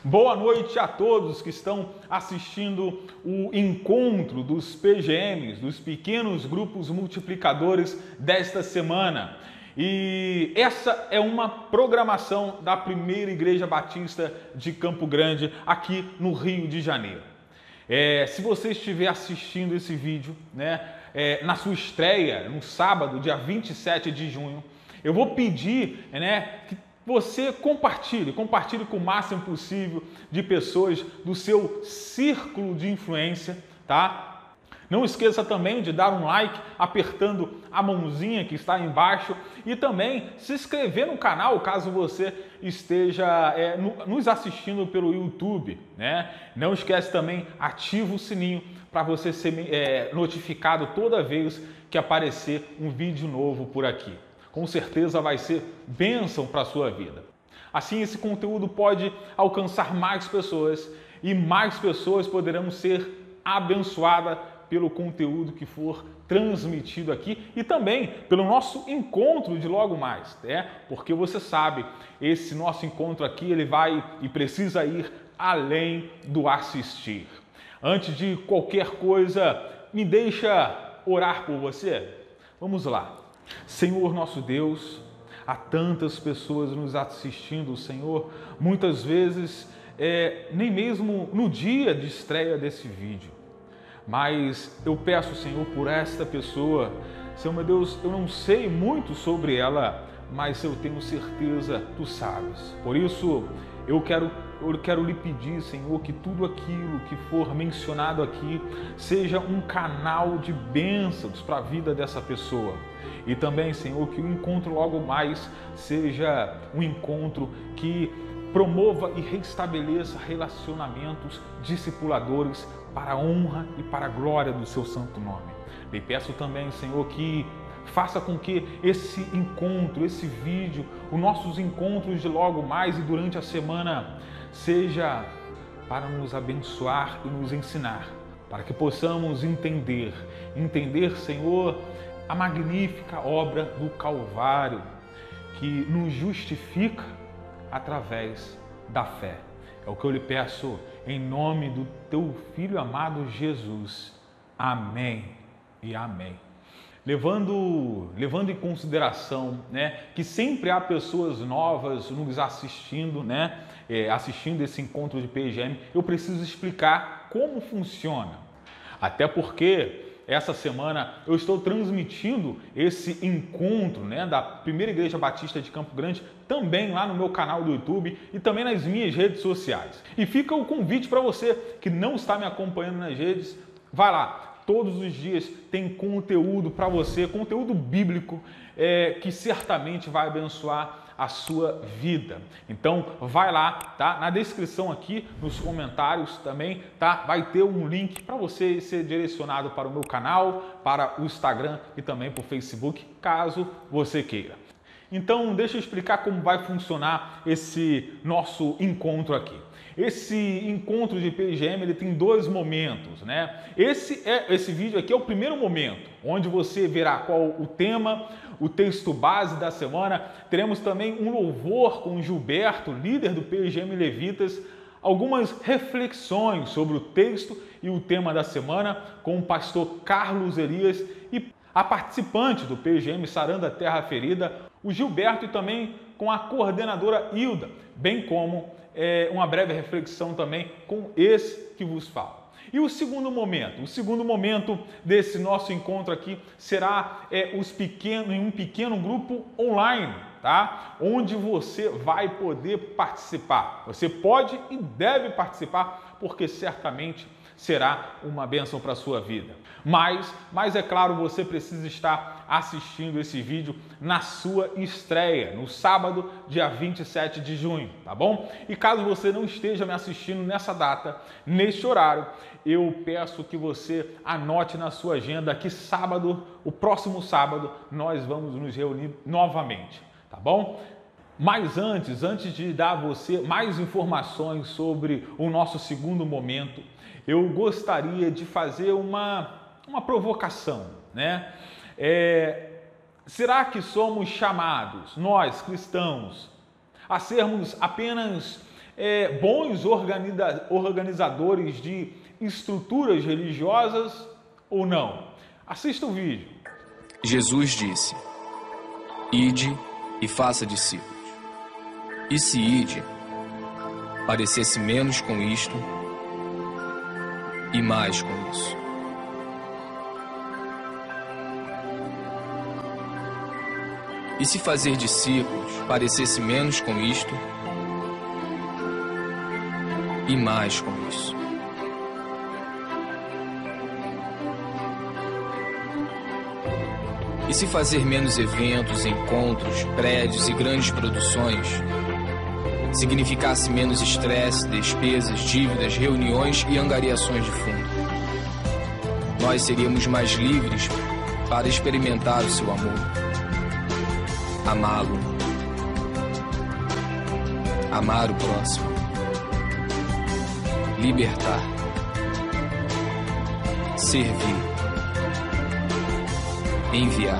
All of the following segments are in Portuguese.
Boa noite a todos que estão assistindo o encontro dos PGMs, dos pequenos grupos multiplicadores desta semana. E essa é uma programação da Primeira Igreja Batista de Campo Grande, aqui no Rio de Janeiro. Se você estiver assistindo esse vídeo, na sua estreia, no sábado, dia 27 de junho, eu vou pedir que você compartilhe com o máximo possível de pessoas do seu círculo de influência, tá? Não esqueça também de dar um like apertando a mãozinha que está aí embaixo e também se inscrever no canal caso você esteja nos assistindo pelo YouTube, né? Não esquece também, ativa o sininho para você ser notificado toda vez que aparecer um vídeo novo por aqui. Com certeza vai ser bênção para a sua vida. Assim, esse conteúdo pode alcançar mais pessoas e mais pessoas poderão ser abençoadas pelo conteúdo que for transmitido aqui e também pelo nosso encontro de logo mais, Porque você sabe, esse nosso encontro aqui, ele vai e precisa ir além do assistir. Antes de qualquer coisa, me deixa orar por você? Vamos lá. Senhor nosso Deus, há tantas pessoas nos assistindo, Senhor, muitas vezes nem mesmo no dia de estreia desse vídeo. Mas eu peço, Senhor, por esta pessoa, Senhor meu Deus, eu não sei muito sobre ela, mas eu tenho certeza, Tu sabes. Por isso, eu quero lhe pedir, Senhor, que tudo aquilo que for mencionado aqui seja um canal de bênçãos para a vida dessa pessoa. E também, Senhor, que o encontro logo mais seja um encontro que promova e restabeleça relacionamentos discipuladores para a honra e para a glória do Seu santo nome. Lhe peço também, Senhor, que faça com que esse encontro, esse vídeo, os nossos encontros de logo mais e durante a semana seja para nos abençoar e nos ensinar, para que possamos entender, Senhor, a magnífica obra do Calvário que nos justifica através da fé. É o que eu lhe peço em nome do Teu Filho amado Jesus. Amém e amém. Levando em consideração, que sempre há pessoas novas nos assistindo, assistindo esse encontro de PGM, eu preciso explicar como funciona. Até porque essa semana eu estou transmitindo esse encontro, da Primeira Igreja Batista de Campo Grande, também lá no meu canal do YouTube e também nas minhas redes sociais. E fica o convite para você que não está me acompanhando nas redes, vai lá. Todos os dias tem conteúdo para você, conteúdo bíblico, que certamente vai abençoar a sua vida. Então, vai lá, tá? Na descrição aqui, nos comentários também, tá? Vai ter um link para você ser direcionado para o meu canal, para o Instagram e também para o Facebook, caso você queira. Então, deixa eu explicar como vai funcionar esse nosso encontro aqui. Esse encontro de PGM, ele tem dois momentos, Esse vídeo aqui é o primeiro momento, onde você verá qual o tema, o texto base da semana. Teremos também um louvor com Gilberto, líder do PGM Levitas, algumas reflexões sobre o texto e o tema da semana com o pastor Carlos Elias e a participante do PGM Sarando a Terra Ferida, o Gilberto, e também com a coordenadora Hilda, bem como uma breve reflexão também com esse que vos falo. E o segundo momento desse nosso encontro aqui será em um pequeno grupo online, tá? Onde você vai poder participar. Você pode e deve participar, porque certamente será uma bênção para a sua vida. Mas é claro, você precisa estar assistindo esse vídeo na sua estreia, no sábado, dia 27 de junho, tá bom? E caso você não esteja me assistindo nessa data, neste horário, eu peço que você anote na sua agenda que sábado, o próximo sábado, nós vamos nos reunir novamente, tá bom? Mas antes de dar a você mais informações sobre o nosso segundo momento, eu gostaria de fazer uma provocação, Será que somos chamados, nós cristãos, a sermos apenas bons organizadores de estruturas religiosas ou não? Assista o vídeo. Jesus disse: ide e faça discípulos. E se ide parecesse menos com isto e mais com isso. E se fazer discípulos parecesse menos com isto e mais com isso. E se fazer menos eventos, encontros, prédios e grandes produções significasse menos estresse, despesas, dívidas, reuniões e angariações de fundo, nós seríamos mais livres para experimentar o seu amor, amá-lo, amar o próximo, libertar, servir, enviar.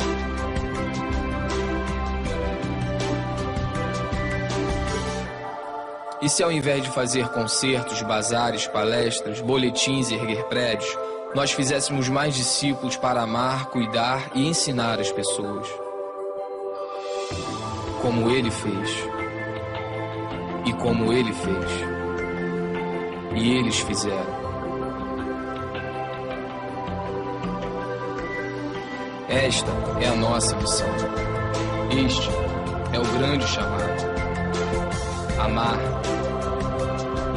E se ao invés de fazer concertos, bazares, palestras, boletins e erguer prédios, nós fizéssemos mais discípulos para amar, cuidar e ensinar as pessoas? Como ele fez. E como ele fez. E eles fizeram. Esta é a nossa missão. Este é o grande chamado. Amar,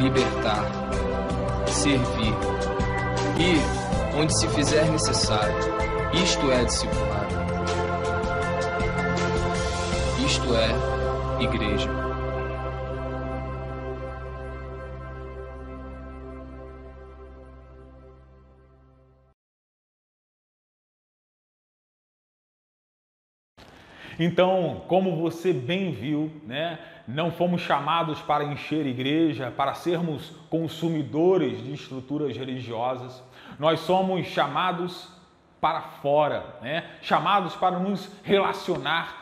libertar, servir, ir onde se fizer necessário. Isto é discipulado. Isto é igreja. Então, como você bem viu, né, não fomos chamados para encher igreja, para sermos consumidores de estruturas religiosas. Nós somos chamados para fora, né, chamados para nos relacionar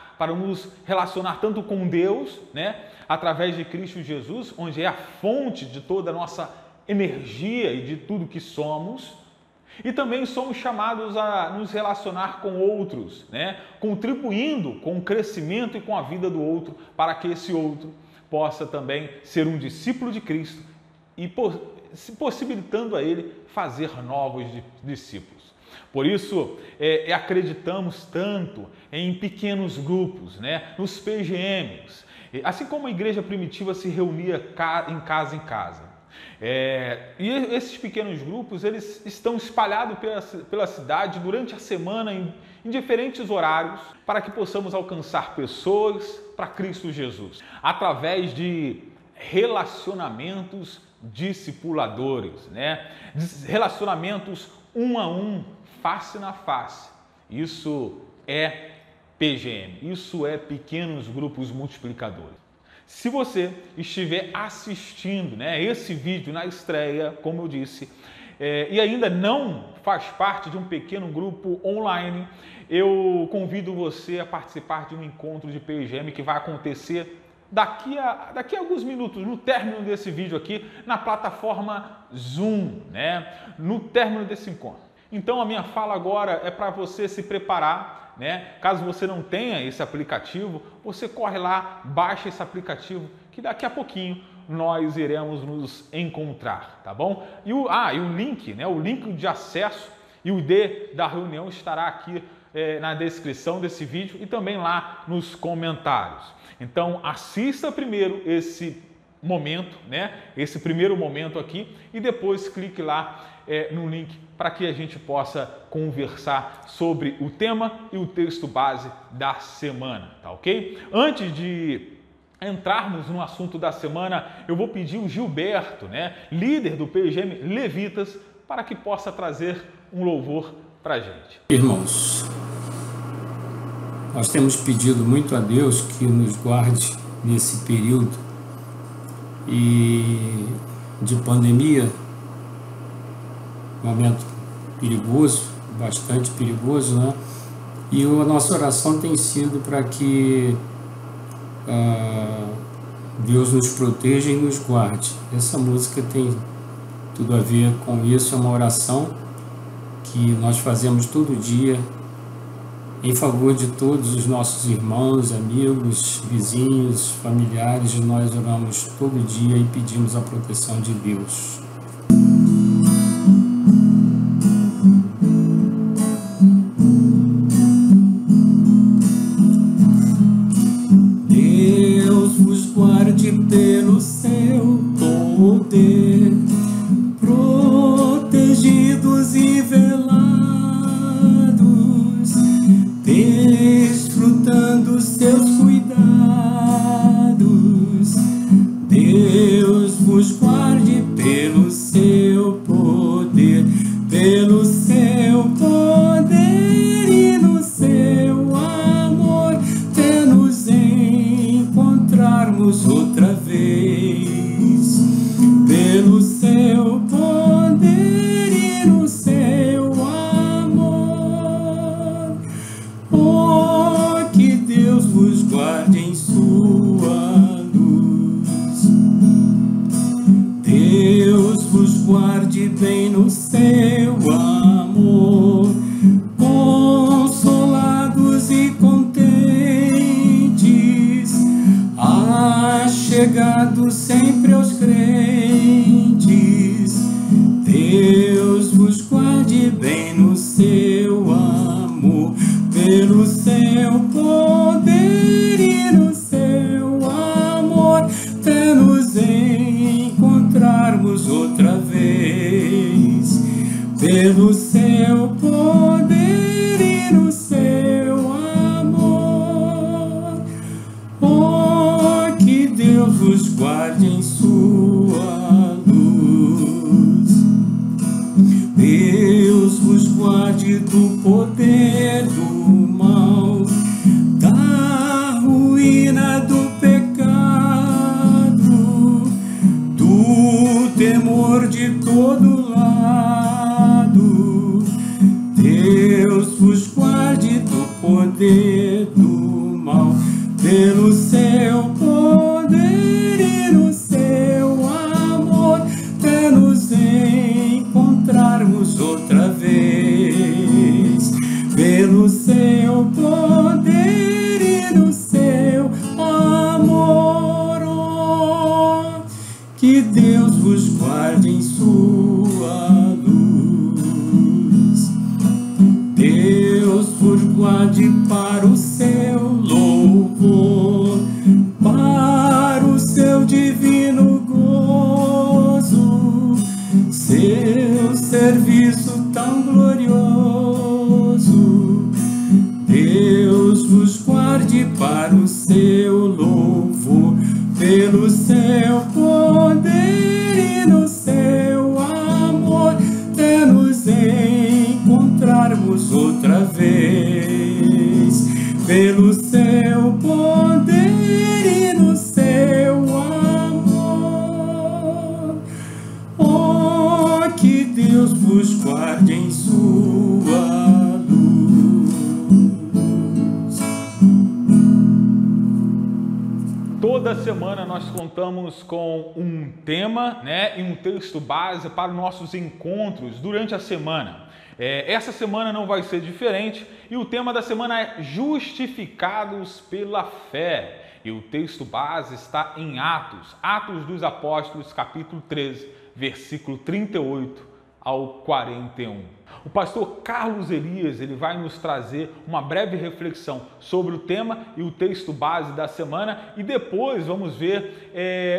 tanto com Deus, né, através de Cristo Jesus, onde é a fonte de toda a nossa energia e de tudo que somos. E também somos chamados a nos relacionar com outros, né? Contribuindo com o crescimento e com a vida do outro, para que esse outro possa também ser um discípulo de Cristo e possibilitando a ele fazer novos discípulos. Por isso, acreditamos tanto em pequenos grupos, né? Nos PGMs, assim como a igreja primitiva se reunia em casa. E esses pequenos grupos, eles estão espalhados pela cidade durante a semana em diferentes horários, para que possamos alcançar pessoas para Cristo Jesus, através de relacionamentos discipuladores, né? Relacionamentos um a um, face na face. Isso é PGM, isso é pequenos grupos multiplicadores. Se você estiver assistindo, né, esse vídeo na estreia, como eu disse, e ainda não faz parte de um pequeno grupo online, eu convido você a participar de um encontro de PGM que vai acontecer daqui a alguns minutos, no término desse vídeo aqui, na plataforma Zoom, né, no término desse encontro. Então a minha fala agora é para você se preparar, né? Caso você não tenha esse aplicativo, você corre lá, baixa esse aplicativo, que daqui a pouquinho nós iremos nos encontrar, tá bom? E o link, né? O link de acesso e o ID da reunião estará aqui na descrição desse vídeo e também lá nos comentários. Então assista primeiro esse momento, né? Esse primeiro momento aqui, e depois clique lá no link para que a gente possa conversar sobre o tema e o texto base da semana, tá ok? Antes de entrarmos no assunto da semana, eu vou pedir o Gilberto, né, líder do PGM Levitas, para que possa trazer um louvor para a gente. Irmãos, nós temos pedido muito a Deus que nos guarde nesse período de pandemia, momento perigoso, bastante perigoso, né? E a nossa oração tem sido para que Deus nos proteja e nos guarde. Essa música tem tudo a ver com isso, é uma oração que nós fazemos todo dia em favor de todos os nossos irmãos, amigos, vizinhos, familiares. Nós oramos todo dia e pedimos a proteção de Deus. Deus vos guarde pelo seu poder, protegidos e velados, desfrutando seus cuidados. Deus vos guarde pelo seu poder, pelo seu poder e no seu amor, até nos encontrarmos outra vez. Pelo seu poder e no seu amor. Oh, que Deus vos guarde em sua luz. Deus vos guarde bem no seu amor. Consolados e contentes, achegados sempre aos crentes. Deus vos guarde bem no seu amor, pelo seu poder e no seu amor, até nos encontrarmos outra vez. Pelo seu poder e no seu amor. Oh, que Deus vos guarde em sua luz. Deus vos guarde do poder do mal, da ruína do pecado, do temor de todo lado. Deus vos guarde do poder do mal, pelo seu poder e no seu amor, até nos encontrarmos outra vez. Pelo seu poder e no seu amor. Oh, que Deus vos guarde em sua luz. Deus vos guarde para o seu louvor, para o seu divino gozo, seu serviço tão glorioso. Deus vos guarde para o seu louvor, pelo seu poder e no seu amor, até nos encontrarmos outra vez. Pelo seu poder e no seu amor. Oh, que Deus vos guarde em sua luz. Toda semana nós contamos com um tema, né, e um texto base para os nossos encontros durante a semana. Essa semana não vai ser diferente e o tema da semana é Justificados pela Fé. E o texto base está em Atos dos Apóstolos, capítulo 13, versículo 38 ao 41. O pastor Carlos Elias ele vai nos trazer uma breve reflexão sobre o tema e o texto base da semana e depois vamos ver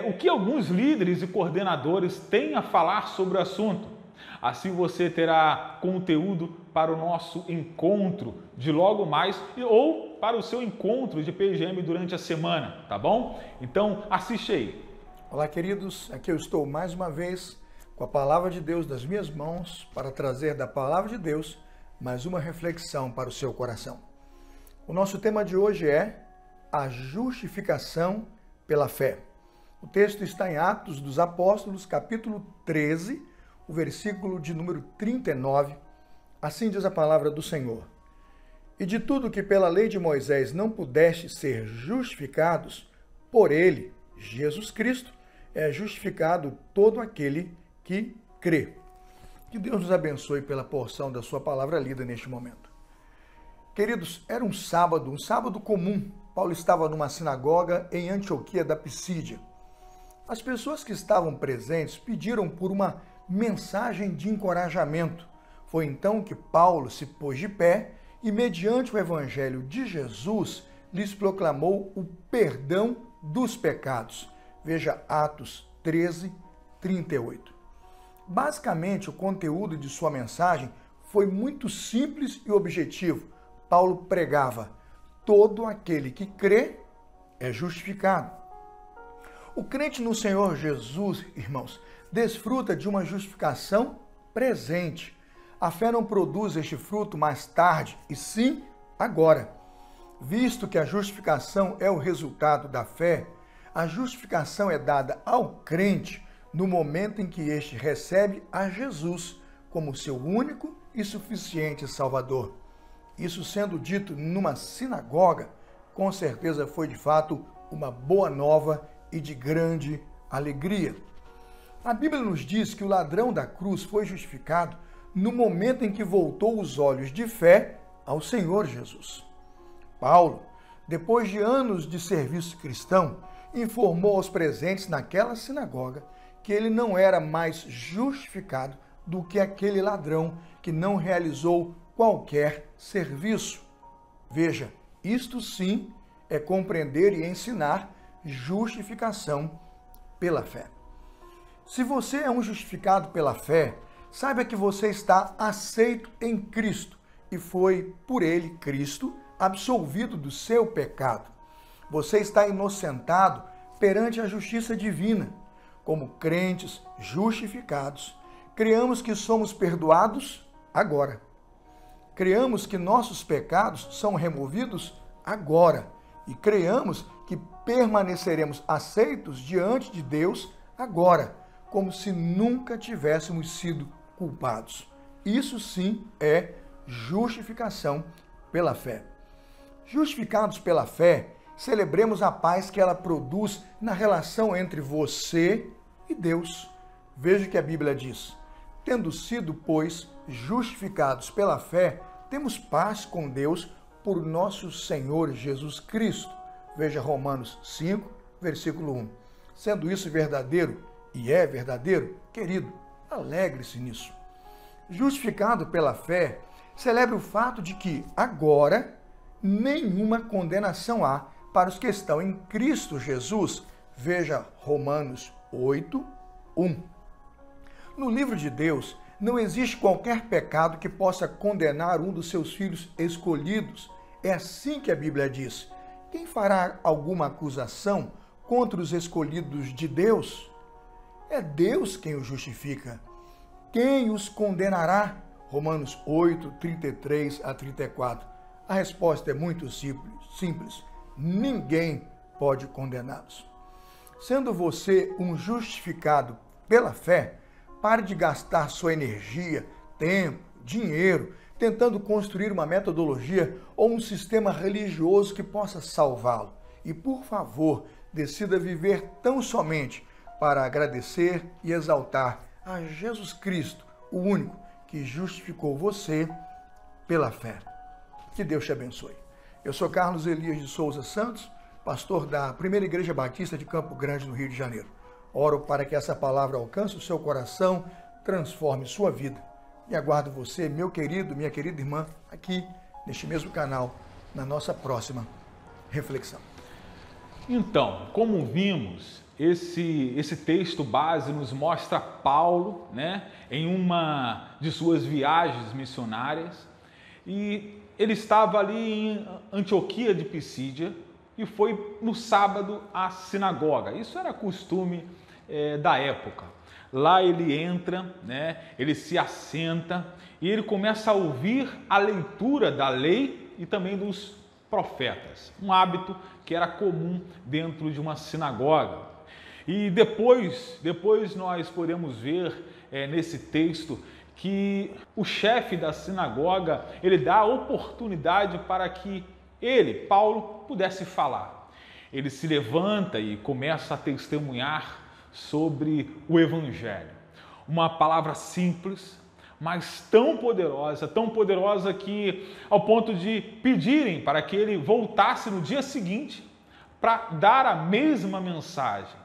o que alguns líderes e coordenadores têm a falar sobre o assunto. Assim você terá conteúdo para o nosso encontro de logo mais ou para o seu encontro de PGM durante a semana, tá bom? Então assiste aí. Olá, queridos, aqui eu estou mais uma vez com a palavra de Deus das minhas mãos para trazer da palavra de Deus mais uma reflexão para o seu coração. O nosso tema de hoje é a justificação pela fé. O texto está em Atos dos Apóstolos, capítulo 13, o versículo de número 39, assim diz a palavra do Senhor. E de tudo que pela lei de Moisés não pudeste ser justificados, por ele Jesus Cristo, é justificado todo aquele que crê. Que Deus nos abençoe pela porção da sua palavra lida neste momento. Queridos, era um sábado comum. Paulo estava numa sinagoga em Antioquia da Pisídia. As pessoas que estavam presentes pediram por uma mensagem de encorajamento. Foi então que Paulo se pôs de pé e, mediante o evangelho de Jesus, lhes proclamou o perdão dos pecados. Veja Atos 13, 38. Basicamente, o conteúdo de sua mensagem foi muito simples e objetivo. Paulo pregava: todo aquele que crê é justificado. O crente no Senhor Jesus, irmãos, desfruta de uma justificação presente. A fé não produz este fruto mais tarde, e sim agora. Visto que a justificação é o resultado da fé, a justificação é dada ao crente no momento em que este recebe a Jesus como seu único e suficiente Salvador. Isso sendo dito numa sinagoga, com certeza foi de fato uma boa nova e de grande alegria. A Bíblia nos diz que o ladrão da cruz foi justificado no momento em que voltou os olhos de fé ao Senhor Jesus. Paulo, depois de anos de serviço cristão, informou aos presentes naquela sinagoga que ele não era mais justificado do que aquele ladrão que não realizou qualquer serviço. Veja, isto sim é compreender e ensinar justificação pela fé. Se você é um justificado pela fé, saiba que você está aceito em Cristo e foi por ele, Cristo, absolvido do seu pecado. Você está inocentado perante a justiça divina. Como crentes justificados, creamos que somos perdoados agora. Creamos que nossos pecados são removidos agora. E creamos que permaneceremos aceitos diante de Deus agora, como se nunca tivéssemos sido culpados. Isso sim é justificação pela fé. Justificados pela fé, celebremos a paz que ela produz na relação entre você e Deus. Veja o que a Bíblia diz: tendo sido, pois, justificados pela fé, temos paz com Deus por nosso Senhor Jesus Cristo. Veja Romanos 5, versículo 1. Sendo isso verdadeiro, e é verdadeiro, querido, alegre-se nisso. Justificado pela fé, celebre o fato de que agora nenhuma condenação há para os que estão em Cristo Jesus. Veja Romanos 8, 1. No livro de Deus, não existe qualquer pecado que possa condenar um dos seus filhos escolhidos. É assim que a Bíblia diz. Quem fará alguma acusação contra os escolhidos de Deus? É Deus quem os justifica. Quem os condenará? Romanos 8, 33 a 34. A resposta é muito simples. Ninguém pode condená-los. Sendo você um justificado pela fé, pare de gastar sua energia, tempo, dinheiro, tentando construir uma metodologia ou um sistema religioso que possa salvá-lo. E, por favor, decida viver tão somente para agradecer e exaltar a Jesus Cristo, o único que justificou você pela fé. Que Deus te abençoe. Eu sou Carlos Elias de Souza Santos, pastor da Primeira Igreja Batista de Campo Grande, no Rio de Janeiro. Oro para que essa palavra alcance o seu coração, transforme sua vida. E aguardo você, meu querido, minha querida irmã, aqui neste mesmo canal, na nossa próxima reflexão. Então, como vimos, esse texto base nos mostra Paulo, em uma de suas viagens missionárias, e ele estava ali em Antioquia de Pisídia e foi no sábado à sinagoga. Isso era costume da época. Lá ele entra, ele se assenta e ele começa a ouvir a leitura da lei e também dos profetas. Um hábito que era comum dentro de uma sinagoga. E depois nós podemos ver nesse texto que o chefe da sinagoga, ele dá a oportunidade para que ele, Paulo, pudesse falar. ele se levanta e começa a testemunhar sobre o Evangelho. Uma palavra simples, mas tão poderosa que ao ponto de pedirem para que ele voltasse no dia seguinte para dar a mesma mensagem.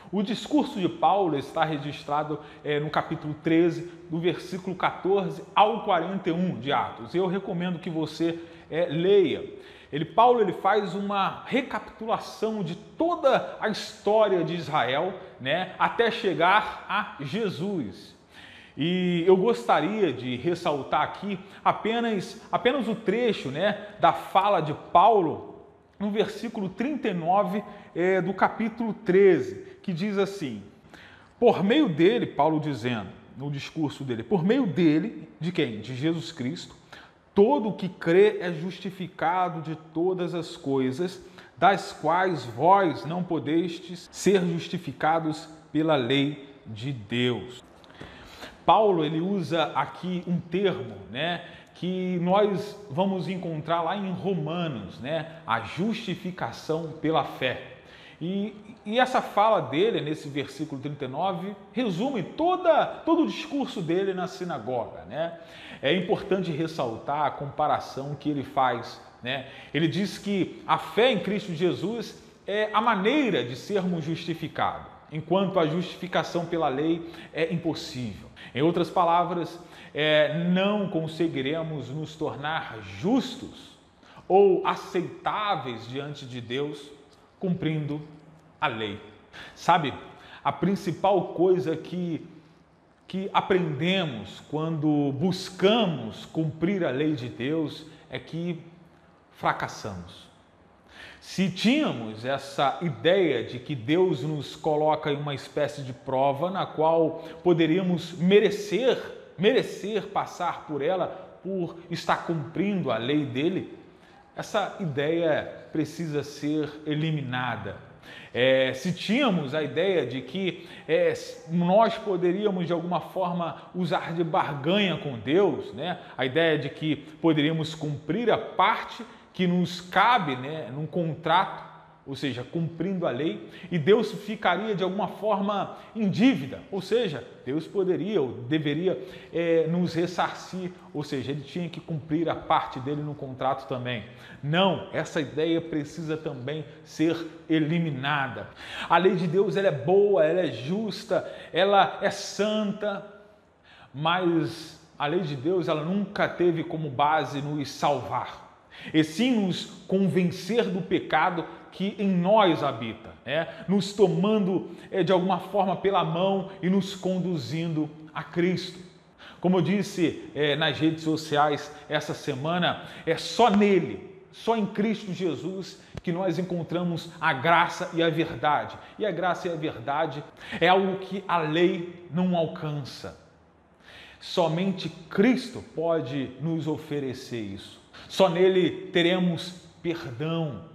O discurso de Paulo está registrado no capítulo 13, do versículo 14 ao 41 de Atos. Eu recomendo que você leia. Paulo faz uma recapitulação de toda a história de Israel, né, até chegar a Jesus. E eu gostaria de ressaltar aqui apenas o trecho, né, da fala de Paulo no versículo 39 do capítulo 13, que diz assim: por meio dele, Paulo dizendo no discurso dele, por meio dele, de quem? De Jesus Cristo, todo o que crê é justificado de todas as coisas, das quais vós não podestes ser justificados pela lei de Deus. Paulo usa aqui um termo, né, que nós vamos encontrar lá em Romanos, né, a justificação pela fé. E essa fala dele, nesse versículo 39, resume todo o discurso dele na sinagoga, né? É importante ressaltar a comparação que ele faz, né? Ele diz que a fé em Cristo Jesus é a maneira de sermos justificados, enquanto a justificação pela lei é impossível. Em outras palavras, não conseguiremos nos tornar justos ou aceitáveis diante de Deus cumprindo a lei. Sabe, a principal coisa que aprendemos quando buscamos cumprir a lei de Deus é que fracassamos. Se tínhamos essa ideia de que Deus nos coloca em uma espécie de prova na qual poderíamos merecer passar por ela, por estar cumprindo a lei dele, essa ideia precisa ser eliminada. Se tínhamos a ideia de que nós poderíamos de alguma forma usar de barganha com Deus, né? A ideia de que poderíamos cumprir a parte que nos cabe, né, num contrato, ou seja, cumprindo a lei, e Deus ficaria de alguma forma em dívida, ou seja, Deus poderia ou deveria nos ressarcir, ou seja, ele tinha que cumprir a parte dele no contrato também. Não, essa ideia precisa também ser eliminada. A lei de Deus, ela é boa, ela é justa, ela é santa, mas a lei de Deus, ela nunca teve como base nos salvar, e sim nos convencer do pecado que em nós habita, nos tomando de alguma forma pela mão e nos conduzindo a Cristo. Como eu disse nas redes sociais essa semana, é só nele, só em Cristo Jesus que nós encontramos a graça e a verdade. E a graça e a verdade é algo que a lei não alcança. Somente Cristo pode nos oferecer isso. Só nele teremos perdão.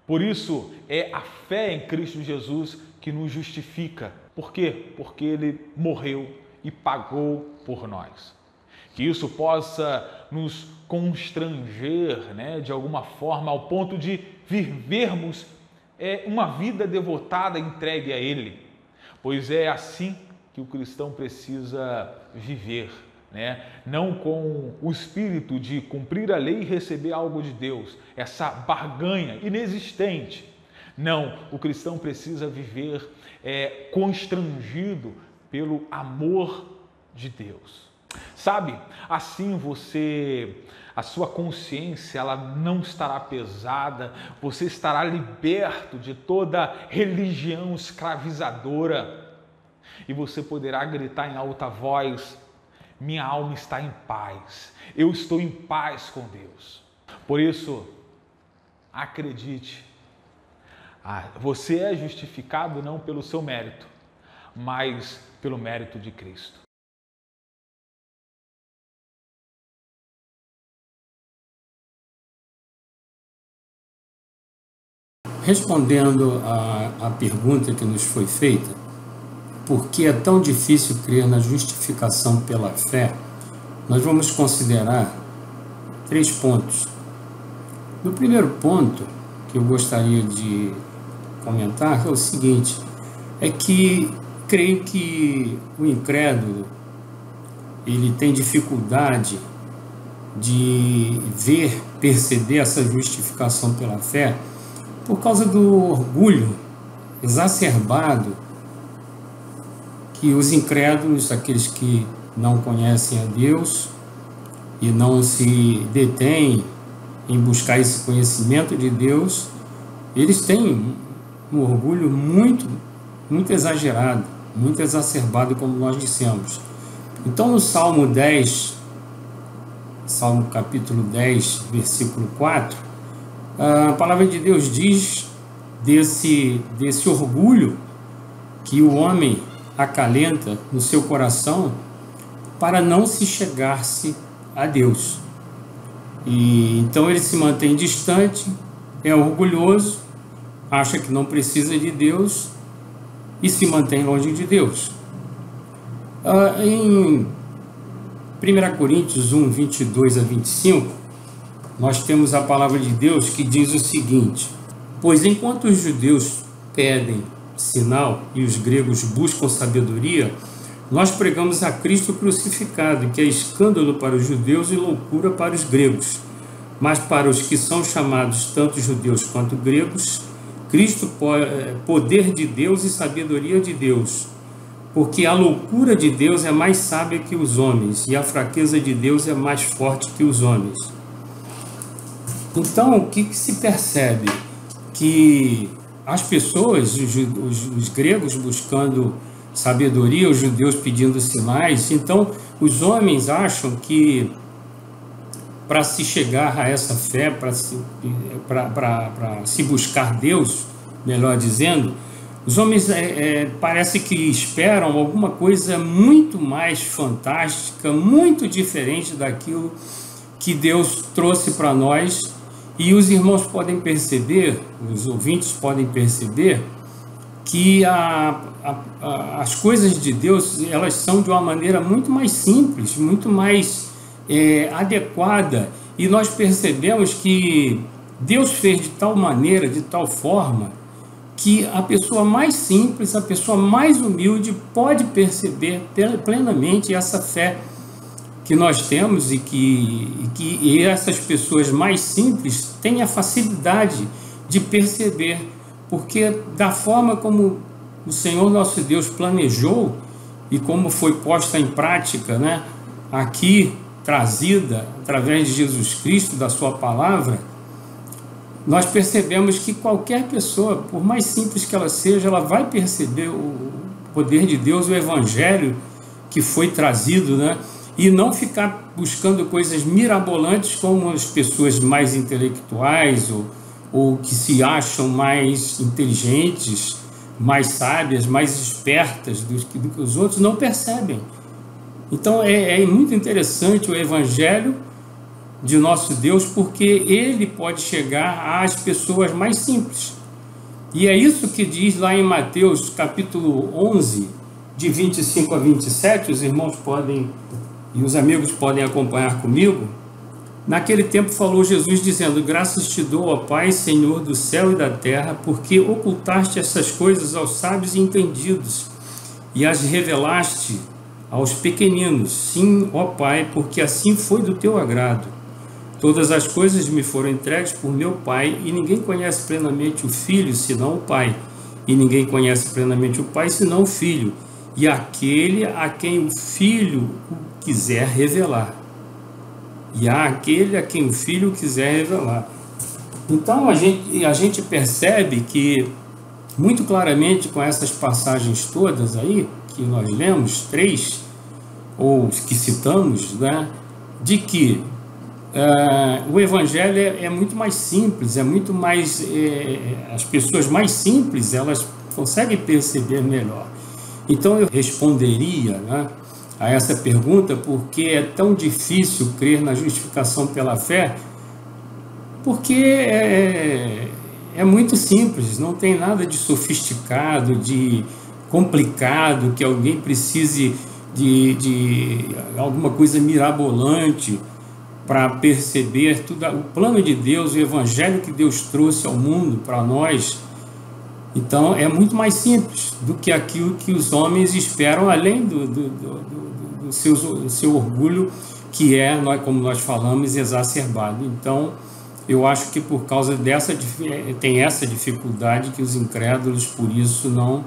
Por isso é a fé em Cristo Jesus que nos justifica. Por quê? Porque ele morreu e pagou por nós. Que isso possa nos constranger, né, de alguma forma, ao ponto de vivermos uma vida devotada, entregue a Ele. Pois é assim que o cristão precisa viver, né? Não com o espírito de cumprir a lei e receber algo de Deus, essa barganha inexistente. Não, o cristão precisa viver constrangido pelo amor de Deus. Sabe, assim a sua consciência, ela não estará pesada, você estará liberto de toda religião escravizadora e você poderá gritar em alta voz: minha alma está em paz, eu estou em paz com Deus. Por isso, acredite, você é justificado não pelo seu mérito, mas pelo mérito de Cristo. Respondendo à pergunta que nos foi feita, por que é tão difícil crer na justificação pela fé, nós vamos considerar 3 pontos. No primeiro ponto, que eu gostaria de comentar é o seguinte, é que creio que o incrédulo ele tem dificuldade de ver, perceber essa justificação pela fé por causa do orgulho exacerbado que os incrédulos, aqueles que não conhecem a Deus e não se detêm em buscar esse conhecimento de Deus, eles têm um orgulho muito exagerado, muito exacerbado, como nós dissemos. Então, no Salmo 10, Salmo capítulo 10, versículo 4, a palavra de Deus diz desse orgulho que o homem acalenta no seu coração para não se chegar-se a Deus. E então ele se mantém distante, é orgulhoso, acha que não precisa de Deus e se mantém longe de Deus. Em 1 Coríntios 1, 22 a 25, nós temos a palavra de Deus que diz o seguinte: pois enquanto os judeus pedem sinal e os gregos buscam sabedoria, nós pregamos a Cristo crucificado, que é escândalo para os judeus e loucura para os gregos. Mas para os que são chamados tanto judeus quanto gregos, Cristo é poder de Deus e sabedoria de Deus. Porque a loucura de Deus é mais sábia que os homens, e a fraqueza de Deus é mais forte que os homens. Então, o que se percebe? Que as pessoas, os gregos buscando sabedoria, os judeus pedindo sinais. Então, os homens acham que para se chegar a essa fé, para se buscar Deus, melhor dizendo, os homens parece que esperam alguma coisa muito mais fantástica, muito diferente daquilo que Deus trouxe para nós. E os irmãos podem perceber, os ouvintes podem perceber, que as coisas de Deus, elas são de uma maneira muito mais simples, muito mais adequada. E nós percebemos que Deus fez de tal maneira, de tal forma, que a pessoa mais simples, a pessoa mais humilde pode perceber plenamente essa fé que nós temos e que essas pessoas mais simples têm a facilidade de perceber, porque da forma como o Senhor nosso Deus planejou e como foi posta em prática, né, aqui trazida através de Jesus Cristo, da sua palavra, nós percebemos que qualquer pessoa, por mais simples que ela seja, ela vai perceber o poder de Deus, o Evangelho que foi trazido, né? E não ficar buscando coisas mirabolantes como as pessoas mais intelectuais ou que se acham mais inteligentes, mais sábias, mais espertas do que os outros, não percebem. Então é muito interessante o Evangelho de nosso Deus, porque ele pode chegar às pessoas mais simples. E é isso que diz lá em Mateus capítulo 11, de 25 a 27, os irmãos podem e os amigos podem acompanhar comigo. Naquele tempo falou Jesus dizendo: graças te dou, ó Pai, Senhor do céu e da terra, porque ocultaste essas coisas aos sábios e entendidos e as revelaste aos pequeninos. Sim, ó Pai, porque assim foi do teu agrado. Todas as coisas me foram entregues por meu Pai, e ninguém conhece plenamente o Filho senão o Pai, e ninguém conhece plenamente o Pai senão o Filho, e aquele a quem o Filho quiser revelar. E há aquele a quem o Filho quiser revelar. Então a gente percebe que, muito claramente, com essas passagens todas aí, que nós lemos, 3, ou que citamos, né, de que o Evangelho é muito mais simples, é muito mais... as pessoas mais simples, elas conseguem perceber melhor. Então eu responderia, né, a essa pergunta: por que é tão difícil crer na justificação pela fé? Porque é muito simples, não tem nada de sofisticado, de complicado, que alguém precise de alguma coisa mirabolante. para perceber tudo, o plano de Deus, o evangelho que Deus trouxe ao mundo para nós. Então é muito mais simples do que aquilo que os homens esperam, além do seu orgulho, que é, como nós falamos, exacerbado. Então eu acho que por causa tem essa dificuldade que os incrédulos, por isso, não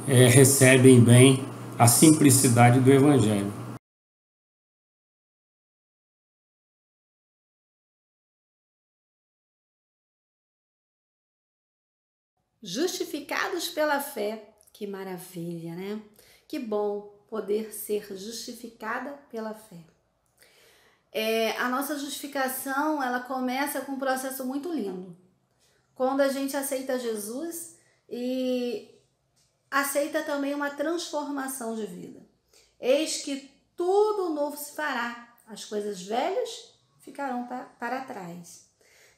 recebem bem a simplicidade do evangelho. Justificados pela fé, que maravilha, né? Que bom poder ser justificada pela fé. A nossa justificação, ela começa com um processo muito lindo. Quando a gente aceita Jesus e aceita também uma transformação de vida. Eis que tudo novo se fará, as coisas velhas ficarão para trás.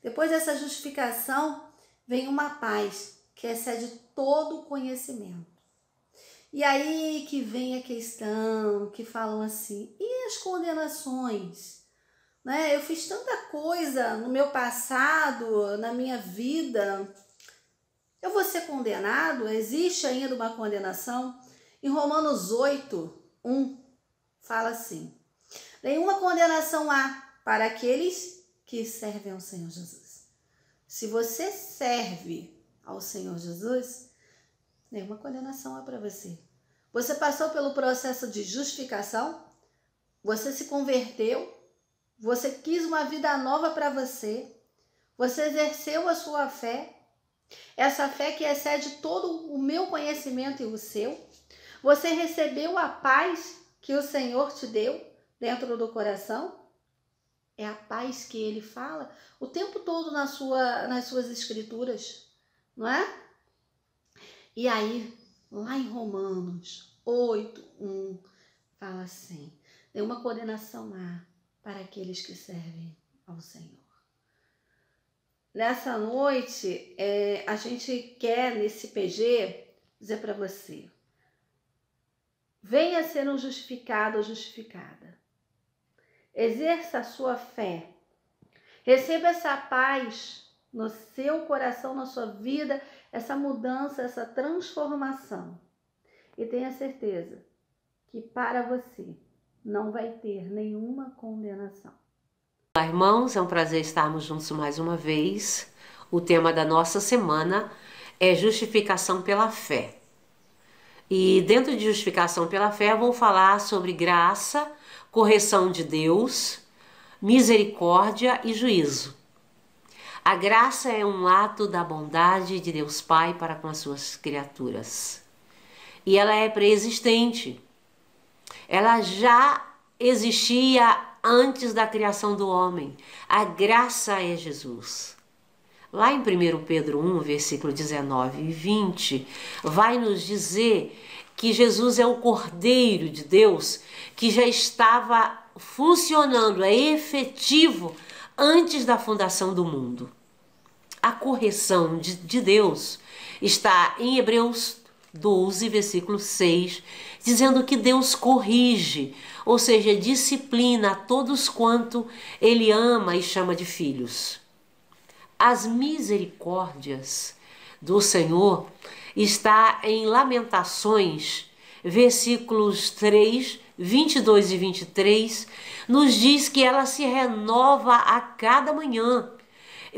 Depois dessa justificação, vem uma paz que excede todo o conhecimento. E aí que vem a questão, que falam assim, e as condenações? Né? Eu fiz tanta coisa no meu passado, na minha vida, eu vou ser condenado? Existe ainda uma condenação? Em Romanos 8:1, fala assim, nenhuma condenação há para aqueles que servem ao Senhor Jesus. Se você serve ao Senhor Jesus, nenhuma condenação há para você. Você passou pelo processo de justificação, você se converteu, você quis uma vida nova para você, você exerceu a sua fé, essa fé que excede todo o meu conhecimento e o seu, você recebeu a paz que o Senhor te deu dentro do coração, é a paz que Ele fala o tempo todo nas suas escrituras, não é? E aí, lá em Romanos 8:1, fala assim, nenhuma condenação há para aqueles que servem ao Senhor. Nessa noite, a gente quer, nesse PG, dizer para você, venha ser um justificado ou justificada. Exerça a sua fé. Receba essa paz no seu coração, na sua vida, essa mudança, essa transformação. E tenha certeza que para você não vai ter nenhuma condenação. Olá, irmãos, é um prazer estarmos juntos mais uma vez. O tema da nossa semana é justificação pela fé. E dentro de justificação pela fé, eu vou falar sobre graça, correção de Deus, misericórdia e juízo. A graça é um ato da bondade de Deus Pai para com as suas criaturas. E ela é pré-existente. Ela já existia antes da criação do homem. A graça é Jesus. Lá em 1 Pedro 1, versículo 19 e 20, vai nos dizer que Jesus é o Cordeiro de Deus, que já estava funcionando, é efetivo antes da fundação do mundo. A correção de Deus está em Hebreus 12, versículo 6, dizendo que Deus corrige, ou seja, disciplina a todos quanto Ele ama e chama de filhos. As misericórdias do Senhor está em Lamentações, versículos 3, 22 e 23, nos diz que ela se renova a cada manhã.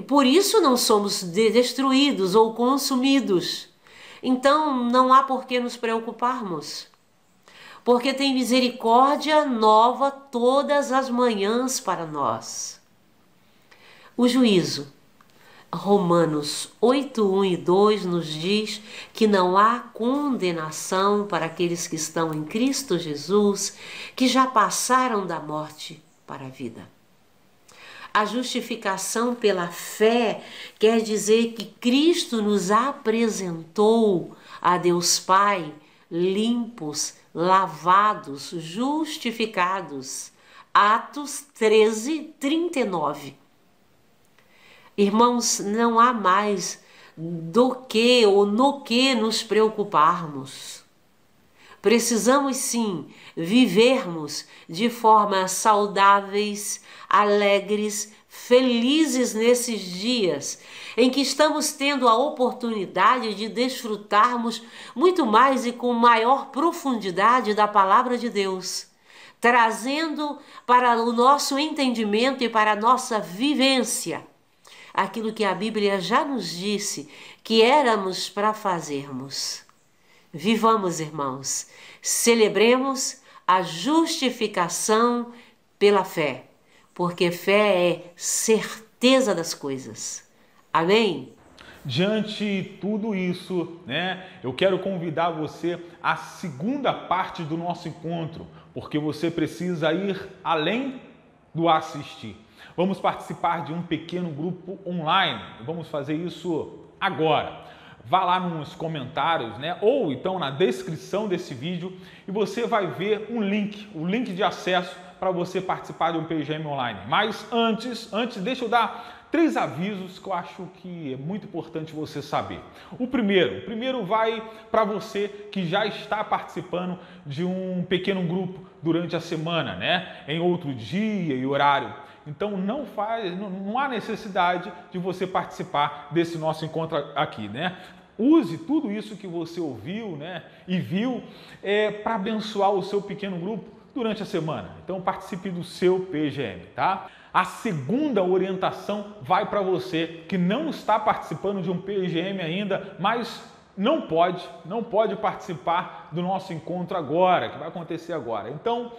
Por isso não somos destruídos ou consumidos. Então não há por que nos preocuparmos, porque tem misericórdia nova todas as manhãs para nós. O juízo. Romanos 8, 1 e 2 nos diz que não há condenação para aqueles que estão em Cristo Jesus, que já passaram da morte para a vida. A justificação pela fé quer dizer que Cristo nos apresentou a Deus Pai limpos, lavados, justificados. Atos 13, 39. Irmãos, não há mais do que ou no que nos preocuparmos. Precisamos sim vivermos de forma saudáveis, alegres, felizes nesses dias em que estamos tendo a oportunidade de desfrutarmos muito mais e com maior profundidade da palavra de Deus, trazendo para o nosso entendimento e para a nossa vivência aquilo que a Bíblia já nos disse que éramos para fazermos. Vivamos, irmãos, celebremos a justificação pela fé, porque fé é certeza das coisas. Amém? Diante de tudo isso, eu quero convidar você à segunda parte do nosso encontro, porque você precisa ir além do assistir. Vamos participar de um pequeno grupo online. Vamos fazer isso agora. Vá lá nos comentários, ou então na descrição desse vídeo, e você vai ver um link, o link de acesso para você participar de um PGM online. Mas antes, deixa eu dar 3 avisos que eu acho que é muito importante você saber. O primeiro vai para você que já está participando de um pequeno grupo durante a semana, em outro dia e horário. Então não há necessidade de você participar desse nosso encontro aqui, Use tudo isso que você ouviu, e viu para abençoar o seu pequeno grupo durante a semana. Então participe do seu PGM, tá? A segunda orientação vai para você que não está participando de um PGM ainda, mas não pode participar do nosso encontro agora, que vai acontecer agora. Então,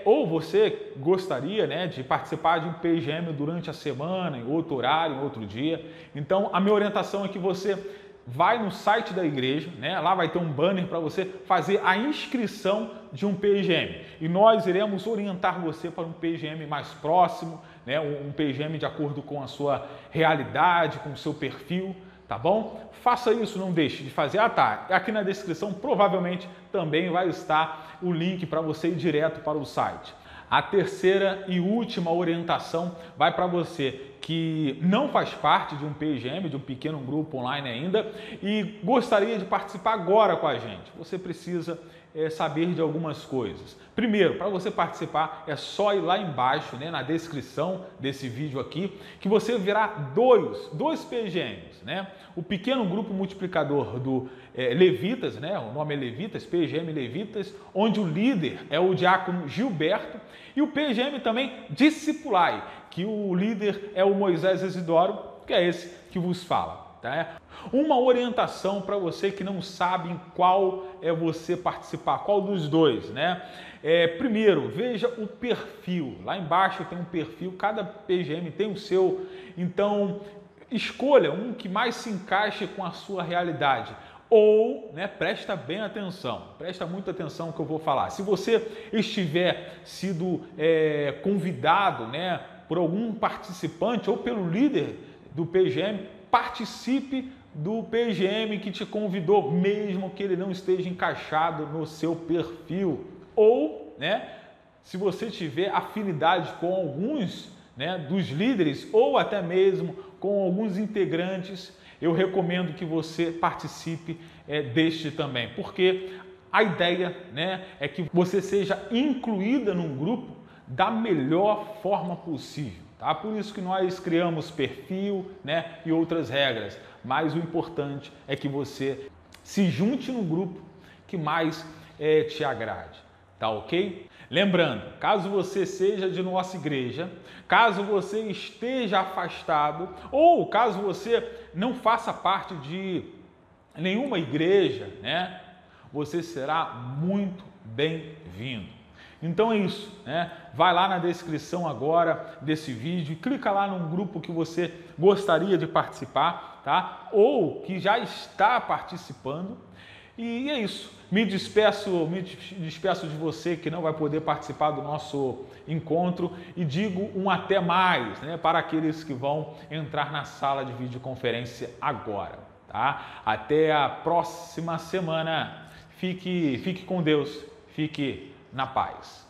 ou você gostaria de participar de um PGM durante a semana, em outro horário, em outro dia. Então, a minha orientação é que você vai no site da igreja, lá vai ter um banner para você fazer a inscrição de um PGM. E nós iremos orientar você para um PGM mais próximo, um PGM de acordo com a sua realidade, com o seu perfil, tá bom? Faça isso, não deixe de fazer. Aqui na descrição provavelmente também vai estar o link para você ir direto para o site. A terceira e última orientação vai para você que não faz parte de um PGM, de um pequeno grupo online ainda, e gostaria de participar agora com a gente. Você precisa saber de algumas coisas. Primeiro, para você participar, é só ir lá embaixo, na descrição desse vídeo aqui, que você verá dois PGMs, O pequeno grupo multiplicador do Levitas, o nome é Levitas, PGM Levitas, onde o líder é o diácono Gilberto, e o PGM também Discipulai, que o líder é o Moisés Isidoro, que é esse que vos fala. Uma orientação para você que não sabe em qual é você participar, qual dos dois, primeiro, veja o perfil. Lá embaixo tem um perfil, cada PGM tem o seu, então escolha um que mais se encaixe com a sua realidade. Ou, presta bem atenção, presta muita atenção no que eu vou falar. Se você estiver sido convidado, por algum participante ou pelo líder do PGM, participe do PGM que te convidou, mesmo que ele não esteja encaixado no seu perfil. Ou, se você tiver afinidade com alguns dos líderes ou até mesmo com alguns integrantes, eu recomendo que você participe deste também, porque a ideia é que você seja incluída num grupo da melhor forma possível. Por isso que nós criamos perfil e outras regras, mas o importante é que você se junte no grupo que mais te agrade, tá ok? Lembrando, caso você seja de nossa igreja, caso você esteja afastado ou caso você não faça parte de nenhuma igreja, você será muito bem-vindo. Então é isso, Vai lá na descrição agora desse vídeo e clica lá num grupo que você gostaria de participar, tá? Ou que já está participando. E é isso. Me despeço de você que não vai poder participar do nosso encontro e digo um até mais, para aqueles que vão entrar na sala de videoconferência agora, tá? Até a próxima semana. Fique com Deus. Fique na paz.